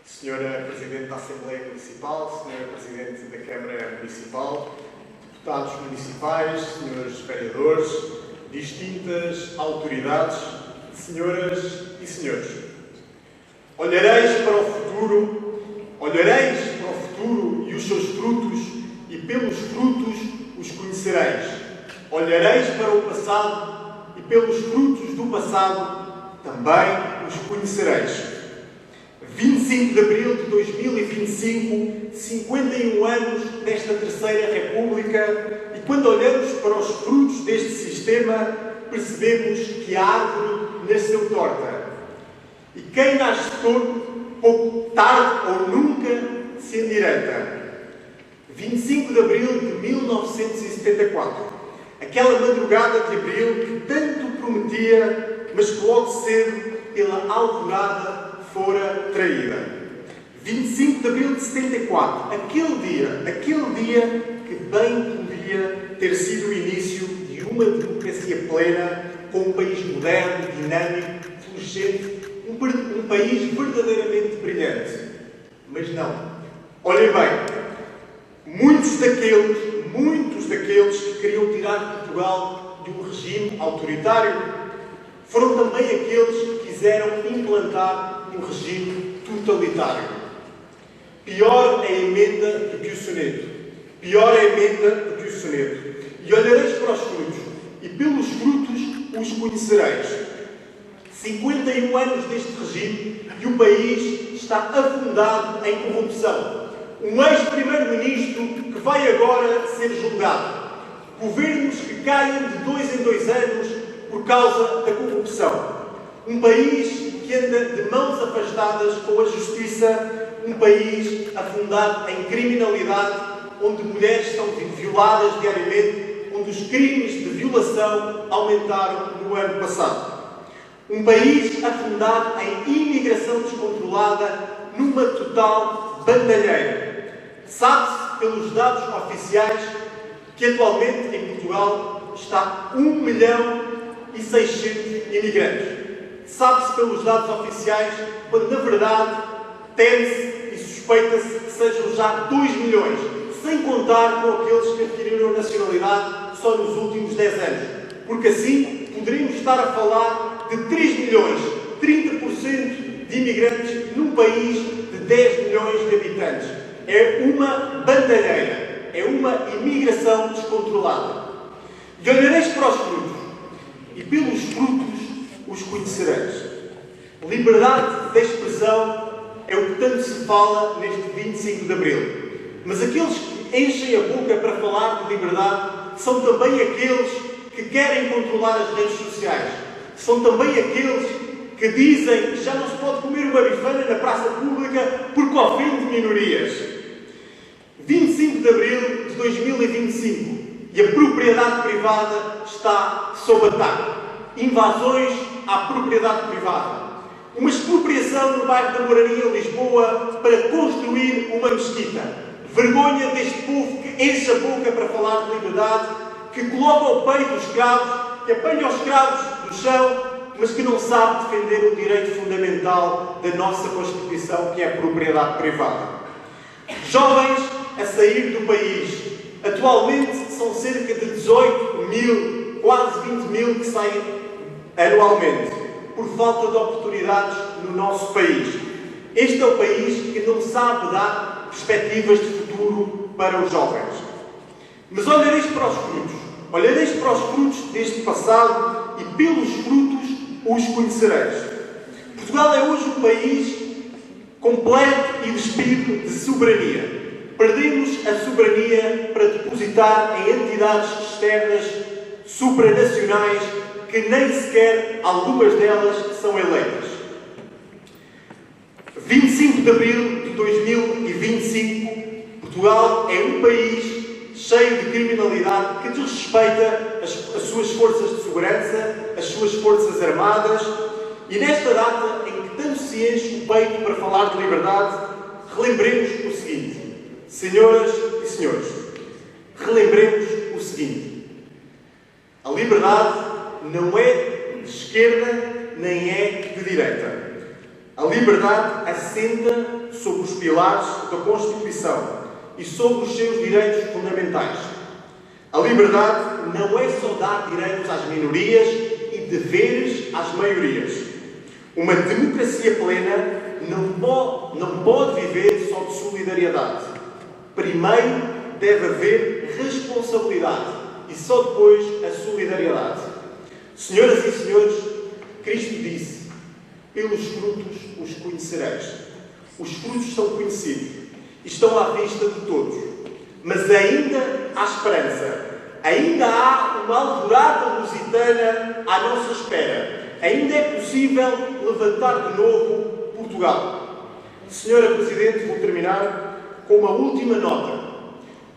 Senhora Presidente da Assembleia Municipal, Senhora Presidente da Câmara Municipal, deputados municipais, senhores vereadores, distintas autoridades, senhoras e senhores. Olhareis para o futuro e os seus frutos, e pelos frutos os conhecereis. Olhareis para o passado e pelos frutos do passado também os conhecereis. 25 de abril de 2025, 51 anos desta Terceira República, e quando olhamos para os frutos deste sistema, percebemos que a árvore nasceu torta. E quem nasce torto, pouco tarde ou nunca se endireita. 25 de abril de 1974. Aquela madrugada de abril que tanto prometia, mas que logo cedo, pela alvorada, fora traída. 25 de abril de 74. Aquele dia que bem podia ter sido o início de uma democracia plena, com um país moderno, dinâmico, florescente, um país verdadeiramente brilhante. Mas não. Olhem bem, muitos daqueles que queriam tirar Portugal de um regime autoritário foram também aqueles que quiseram implantar um regime totalitário. Pior é a emenda do que o soneto. E olhareis para os frutos, e pelos frutos os conhecereis. 51 anos deste regime e o país está afundado em corrupção. Um ex-primeiro-ministro que vai agora ser julgado. Governos que caem de 2 em 2 anos por causa da corrupção. Um país que anda de mãos afastadas com a justiça. Um país afundado em criminalidade, onde mulheres são violadas diariamente, onde os crimes de violação aumentaram no ano passado. Um país afundado em imigração descontrolada, numa total bandalheira. Sabe-se pelos dados oficiais que atualmente em Portugal está 1.600.000 imigrantes. Sabe-se pelos dados oficiais, quando na verdade teme-se e suspeita-se que sejam já 2 milhões, sem contar com aqueles que adquiriram nacionalidade só nos últimos 10 anos. Porque assim poderíamos estar a falar de 3 milhões, 30% de imigrantes num país de 10 milhões de habitantes. É uma bandalheira, é uma imigração descontrolada. E olhareis para os frutos, e pelos frutos os conhecereis. Liberdade de expressão é o que tanto se fala neste 25 de Abril. Mas aqueles que enchem a boca para falar de liberdade são também aqueles que querem controlar as redes sociais. São também aqueles que dizem que já não se pode comer uma bifana na praça pública porque ofende minorias. 25 de Abril de 2025 e a propriedade privada está sob ataque. Invasões à propriedade privada. Uma expropriação no bairro da Moraria, em Lisboa, para construir uma mesquita. Vergonha deste povo que enche a boca para falar de liberdade, que coloca ao peito os escravos, que apanha os escravos do chão, mas que não sabe defender o direito fundamental da nossa Constituição, que é a propriedade privada. Jovens a sair do país. Atualmente são cerca de 18.000, quase 20.000 que saem anualmente, por falta de oportunidades no nosso país. Este é o país que não sabe dar perspectivas de futuro para os jovens. Mas olhareis para os frutos deste passado e pelos frutos os conhecereis. Portugal é hoje um país completo e despido de soberania. Perdemos a soberania para depositar em entidades externas supranacionais que nem sequer algumas delas são eleitas. 25 de abril de 2025, Portugal é um país cheio de criminalidade que desrespeita as suas forças de segurança, as suas forças armadas, e nesta data em que tanto se enche o peito para falar de liberdade, relembremos o seguinte, senhoras e senhores, relembremos o seguinte: a liberdade não é de esquerda nem é de direita. A A liberdade assenta sobre os pilares da Constituição e sobre os seus direitos fundamentais. A liberdade não é só dar direitos às minorias e deveres às maiorias. Uma democracia plena não pode viver só de solidariedade. Primeiro deve haver responsabilidade e só depois a solidariedade. Senhoras e senhores, Cristo disse: pelos frutos os conhecereis. Os frutos são conhecidos e estão à vista de todos. Mas ainda há esperança. Ainda há uma alvorada lusitana à nossa espera. Ainda é possível levantar de novo Portugal. Senhora Presidente, vou terminar com uma última nota.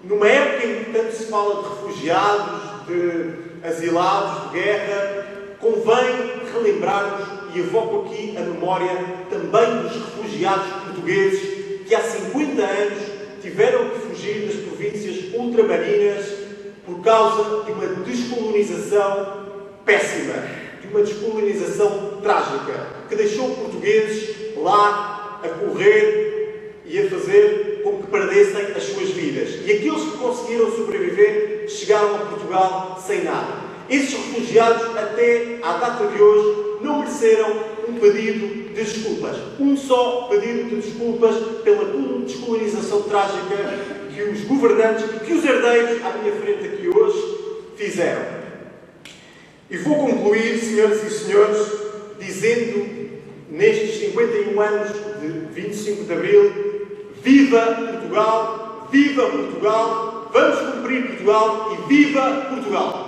Numa época em que tanto se fala de refugiados, de asilados, de guerra, convém relembrarmos, e evoco aqui a memória também dos refugiados portugueses que há 50 anos tiveram que fugir das províncias ultramarinas por causa de uma descolonização péssima, de uma descolonização trágica, que deixou portugueses lá a correr e a fazer com que perdessem as suas vidas. E aqueles que conseguiram sobreviver chegaram a Portugal sem nada. Esses refugiados, até à data de hoje, não mereceram um pedido de desculpas. Um só pedido de desculpas pela descolonização trágica que os governantes e que os herdeiros à minha frente aqui hoje fizeram. E vou concluir, senhoras e senhores, dizendo, nestes 51 anos de 25 de Abril, viva Portugal, vamos cumprir Portugal e viva Portugal!